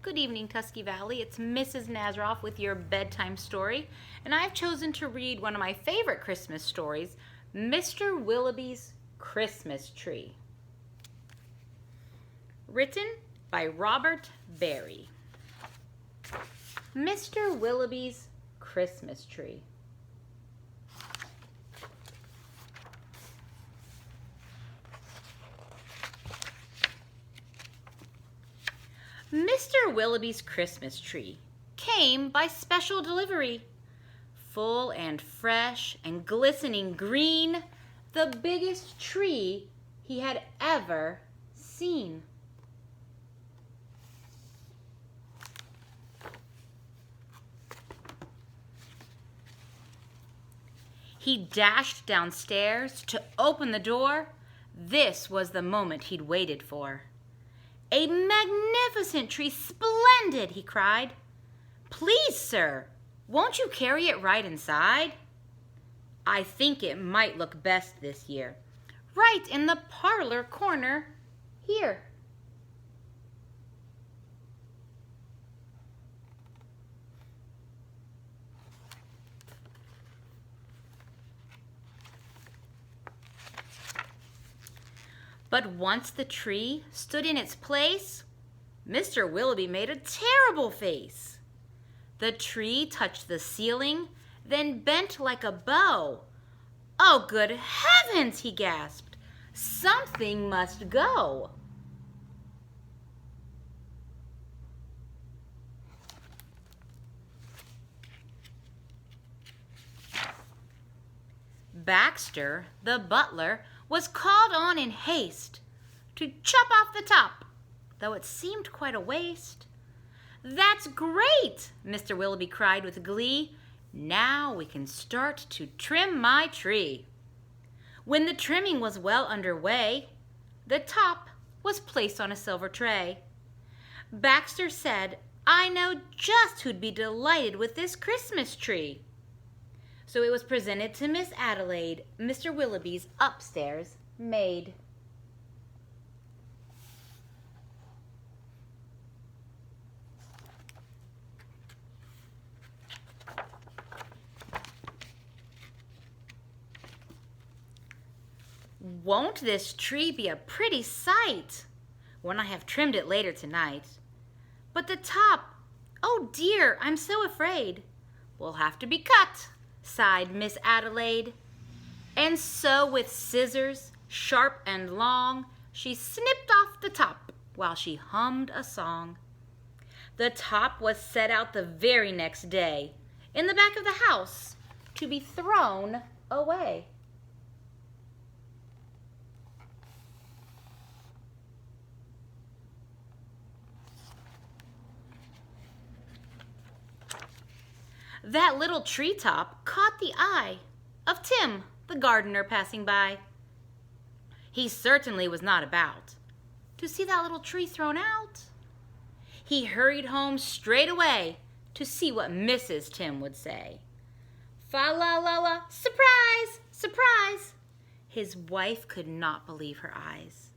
Good evening, Tusky Valley. It's Mrs. Nazaroff with your bedtime story, and I've chosen to read one of my favorite Christmas stories, Mr. Willowby's Christmas Tree. Written by Robert Barry. Mr. Willowby's Christmas Tree. Mr. Willowby's Christmas tree came by special delivery. Full and fresh and glistening green, the biggest tree he had ever seen. He dashed downstairs to open the door. This was the moment he'd waited for. "A magnificent tree, splendid!" he cried. "Please, sir, won't you carry it right inside? I think it might look best this year, right in the parlor corner here." But once the tree stood in its place, Mr. Willowby made a terrible face. The tree touched the ceiling, then bent like a bow. "Oh, good heavens!" he gasped. "Something must go." Baxter, the butler, was called on in haste to chop off the top, though it seemed quite a waste. "That's great!" Mr. Willowby cried with glee. "Now we can start to trim my tree." When the trimming was well underway, the top was placed on a silver tray. Baxter said, "I know just who'd be delighted with this Christmas tree." So it was presented to Miss Adelaide, Mr. Willowby's upstairs maid. "Won't this tree be a pretty sight when I have trimmed it later tonight? But the top, oh dear, I'm so afraid, will have to be cut," sighed Miss Adelaide. And so with scissors, sharp and long, she snipped off the top while she hummed a song. The top was set out the very next day in the back of the house to be thrown away. That little treetop caught the eye of Tim, the gardener, passing by. He certainly was not about to see that little tree thrown out. He hurried home straight away to see what Mrs. Tim would say. Fa-la-la-la, surprise, surprise! His wife could not believe her eyes.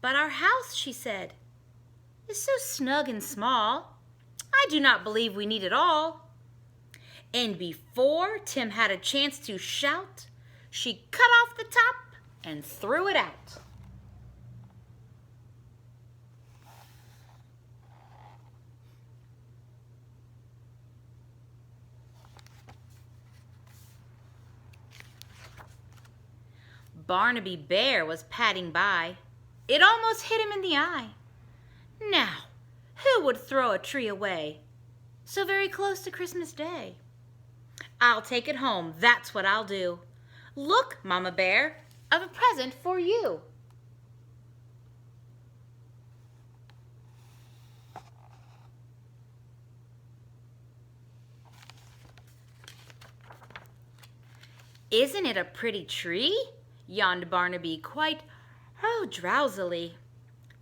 "But our house," she said, "is so snug and small. I do not believe we need it all." And before Tim had a chance to shout, she cut off the top and threw it out. Barnaby Bear was padding by. It almost hit him in the eye. Now, who would throw a tree away so very close to Christmas Day? "I'll take it home, that's what I'll do. Look, Mama Bear, I've a present for you." "Isn't it a pretty tree?" yawned Barnaby quite drowsily.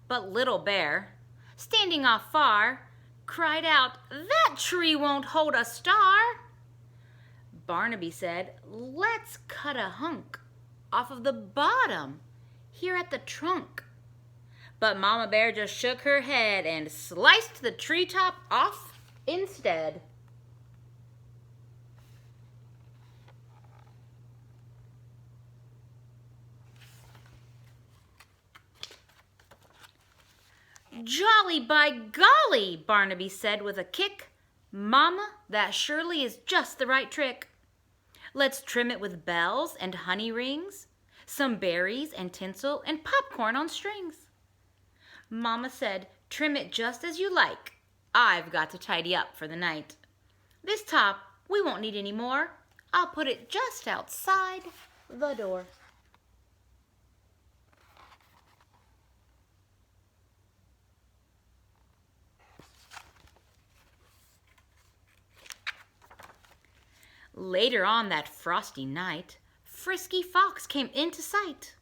But Little Bear, standing off far, cried out, "That tree won't hold a star." Barnaby said, "Let's cut a hunk off of the bottom here at the trunk." But Mama Bear just shook her head and sliced the treetop off instead. "Jolly by golly," Barnaby said with a kick. "Mama, that surely is just the right trick. Let's trim it with bells and honey rings, some berries and tinsel and popcorn on strings." Mama said, "Trim it just as you like. I've got to tidy up for the night. This top we won't need any more. I'll put it just outside the door." Later on that frosty night, Frisky Fox came into sight.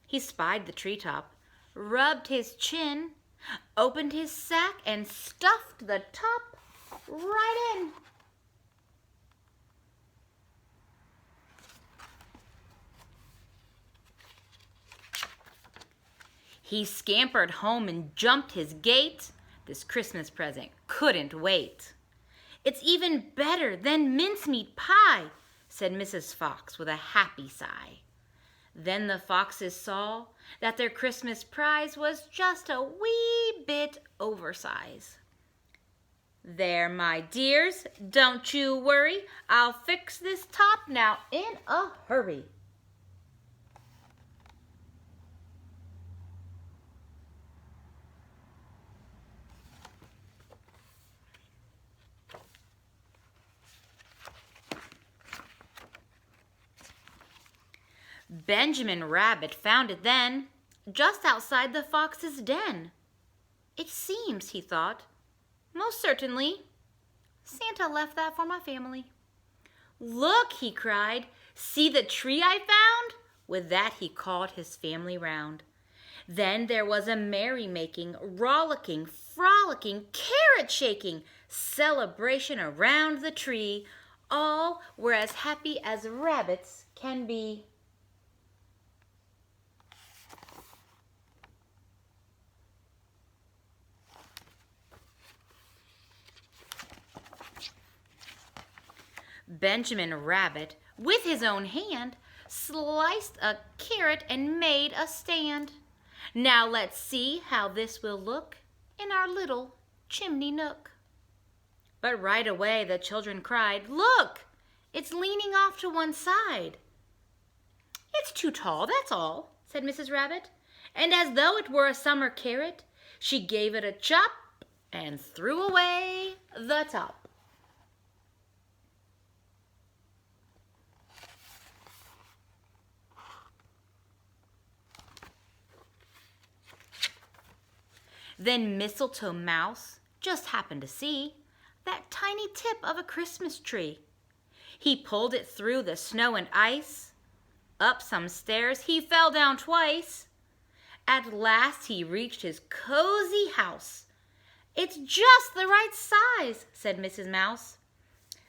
He spied the treetop, rubbed his chin, opened his sack, and stuffed the top right in. He scampered home and jumped his gate. This Christmas present couldn't wait. "It's even better than mincemeat pie," said Mrs. Fox with a happy sigh. Then the foxes saw that their Christmas prize was just a wee bit oversize. "There, my dears, don't you worry. I'll fix this top now in a hurry." Benjamin Rabbit found it then, just outside the fox's den. "It seems," he thought, "most certainly Santa left that for my family." "Look," he cried, "see the tree I found?" With that he called his family round. Then there was a merry-making, rollicking, frolicking, carrot-shaking celebration around the tree. All were as happy as rabbits can be. Benjamin Rabbit, with his own hand, sliced a carrot and made a stand. "Now let's see how this will look in our little chimney nook." But right away the children cried, "Look, it's leaning off to one side." "It's too tall, that's all," said Mrs. Rabbit. And as though it were a summer carrot, she gave it a chop and threw away the top. Then Mistletoe Mouse just happened to see that tiny tip of a Christmas tree. He pulled it through the snow and ice. Up some stairs he fell down twice. At last he reached his cozy house. "It's just the right size," said Mrs. Mouse.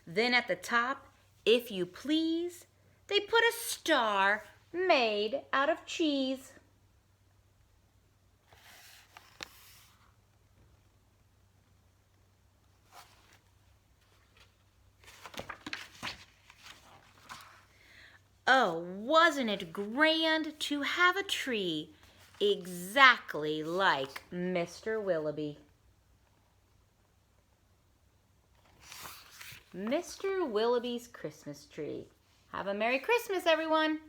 Then at the top, if you please, they put a star made out of cheese. Oh, wasn't it grand to have a tree exactly like Mr. Willowby? Mr. Willowby's Christmas tree. Have a Merry Christmas, everyone!